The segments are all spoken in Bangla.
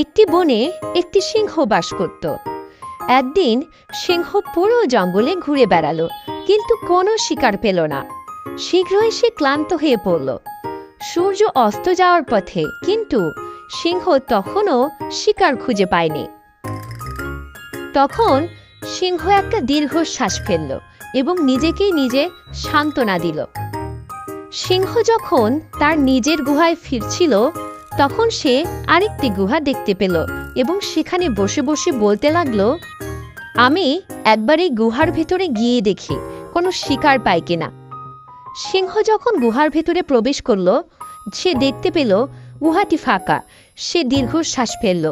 একটি বনে একটি সিংহ বাস করত। একদিন সিংহ পুরো জঙ্গলে ঘুরে বেড়ালো, কিন্তু কোনো শিকার পেল না। শীঘ্রই সে ক্লান্ত হয়ে পড়ল। সূর্য অস্ত যাওয়ার পথে, কিন্তু সিংহ তখনও শিকার খুঁজে পায়নি। তখন সিংহ একটা দীর্ঘশ্বাস ফেলল এবং নিজেকেই নিজে সান্ত্বনা দিল। সিংহ যখন তার নিজের গুহায় ফিরছিল, তখন সে আরেকটি গুহা দেখতে পেল এবং সেখানে বসে বসে বলতে লাগলো, আমি একবার এই গুহার ভেতরে গিয়ে দেখি কোনো শিকার পাই কিনা। সিংহ যখন গুহার ভেতরে প্রবেশ করলো, সে দেখতে পেল গুহাটি ফাঁকা। সে দীর্ঘশ্বাস ফেলল।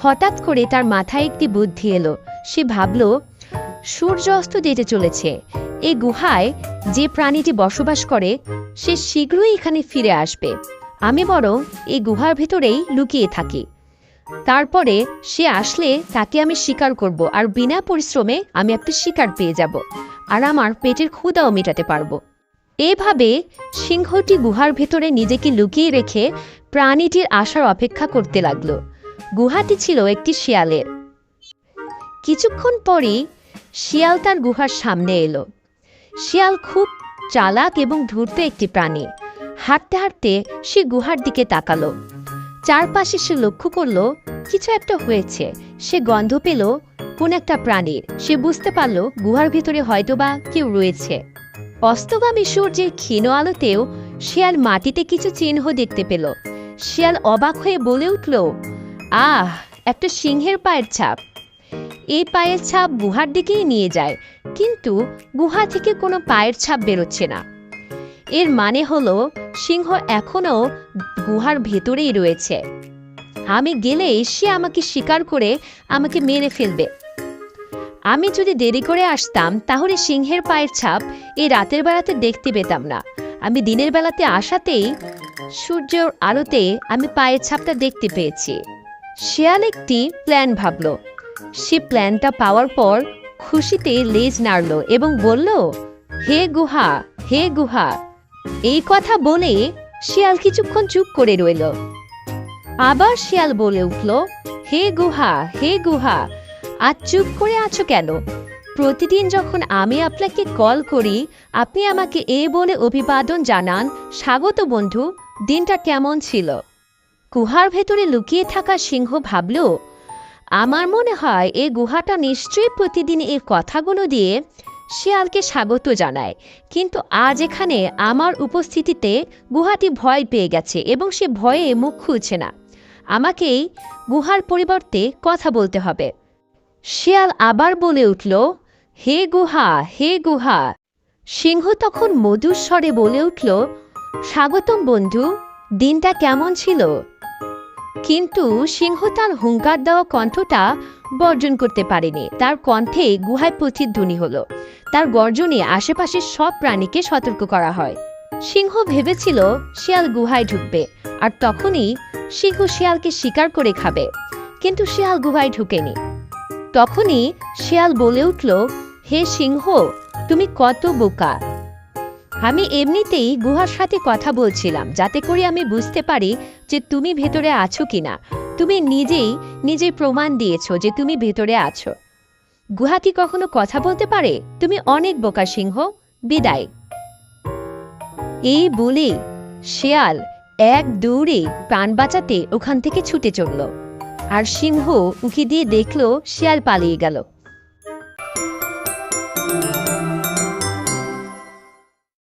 হঠাৎ করে তার মাথায় একটি বুদ্ধি এলো। সে ভাবল, সূর্য অস্ত যেতে চলেছে, এই গুহায় যে প্রাণীটি বসবাস করে সে শীঘ্রই এখানে ফিরে আসবে। আমি বরং এই গুহার ভেতরেই লুকিয়ে থাকি। তারপরে সে আসলে তাকে আমি শিকার করব, আর বিনা পরিশ্রমে আমি একটা শিকার পেয়ে যাব, আর আমার পেটের ক্ষুধাও মেটাতে পারবো। এভাবে সিংহটি গুহার ভেতরে নিজেকে লুকিয়ে রেখে প্রাণীটির আসার অপেক্ষা করতে লাগলো। গুহাটি ছিল একটি শিয়ালের। কিছুক্ষণ পরই শিয়াল তার গুহার সামনে এলো। শিয়াল খুব চালাক এবং ধূর্ত একটি প্রাণী। হাঁটতে হাঁটতে সে গুহার দিকে তাকালো। চারপাশে সে লক্ষ্য করলো কিছু একটা হয়েছে। সে গন্ধ পেল কোন একটা প্রাণীর। সে বুঝতে পারল গুহার ভিতরে হয়তোবা কেউ রয়েছে। অস্তগামী সূর্যের ক্ষীণ আলোতেও শিয়াল মাটিতে কিছু চিহ্ন দেখতে পেল। শিয়াল অবাক হয়ে বলে উঠল, আহ, একটা সিংহের পায়ের ছাপ। এই পায়ের ছাপ গুহার দিকেই নিয়ে যায়, কিন্তু গুহা থেকে কোনো পায়ের ছাপ বেরোচ্ছে না। এর মানে হলো সিংহ এখনো গুহার ভেতরেই রয়েছে। আমি গেলেই সে আমাকে শিকার করে আমাকে মেরে ফেলবে। আমি যদি দেরি করে আসতাম, তাহলে সিংহের পায়ের ছাপ এই রাতের বেলাতে দেখতে পেতাম না। আমি দিনের বেলাতে আসাতেই সূর্যের আলোতে আমি পায়ের ছাপটা দেখতে পেয়েছি। শিয়াল একটি প্ল্যান ভাবল। সে প্ল্যানটা পাওয়ার পর খুশিতে লেজ নাড়ল এবং বলল, হে গুহা, হে গুহা। এই কথা বলে শিয়াল কিছুক্ষণ চুপ করে রইল। আবার শিয়াল বলে উঠল, হে গুহা, হে গুহা, আজ চুপ করে আছো কেন? প্রতিদিন যখন আমি আপনাকে কল করি, আপনি আমাকে এ বলে অভিবাদন জানান, স্বাগত বন্ধু, দিনটা কেমন ছিল? গুহার ভেতরে লুকিয়ে থাকা সিংহ ভাবল, আমার মনে হয় এই গুহাটা নিশ্চয়ই প্রতিদিন এই কথাগুলো দিয়ে শিয়ালকে স্বাগত জানায়, কিন্তু আজ এখানে আমার উপস্থিতিতে গুহাটি ভয় পেয়ে গেছে এবং সে ভয়ে মুখ খুলছে না। আমাকেই গুহার পরিবর্তে কথা বলতে হবে। শিয়াল আবার বলে উঠল, হে গুহা, হে গুহা। সিংহ তখন মধুর স্বরে বলে উঠল, স্বাগতম বন্ধু, দিনটা কেমন ছিল? কিন্তু সিংহ তার হুঙ্কার দেওয়া কণ্ঠটা বর্জন করতে পারেনি। তার কণ্ঠে গুহায় প্রতিধ্বনি হলো। তার গর্জনে আশেপাশের সব প্রাণীকে সতর্ক করা হয়। সিংহ ভেবেছিল শিয়াল গুহায় ঢুকবে, আর তখনই সিংহ শিয়ালকে শিকার করে খাবে, কিন্তু শিয়াল গুহায় ঢুকেনি। তখনই শিয়াল বলে উঠল, হে সিংহ, তুমি কত বোকা। আমি এমনিতেই গুহার সাথে কথা বলছিলাম, যাতে করে আমি বুঝতে পারি যে তুমি ভেতরে আছো কিনা। তুমি নিজেই প্রমাণ দিয়েছো যে তুমি ভেতরে আছো। গুহা কি কখনো কথা বলতে পারে? তুমি অনেক বোকা সিংহ, বিদায়। এই বলে শিয়াল এক দৌড়ে প্রাণ বাঁচাতে ওখান থেকে ছুটে চলল, আর সিংহ উঁকি দিয়ে দেখল শিয়াল পালিয়ে গেল।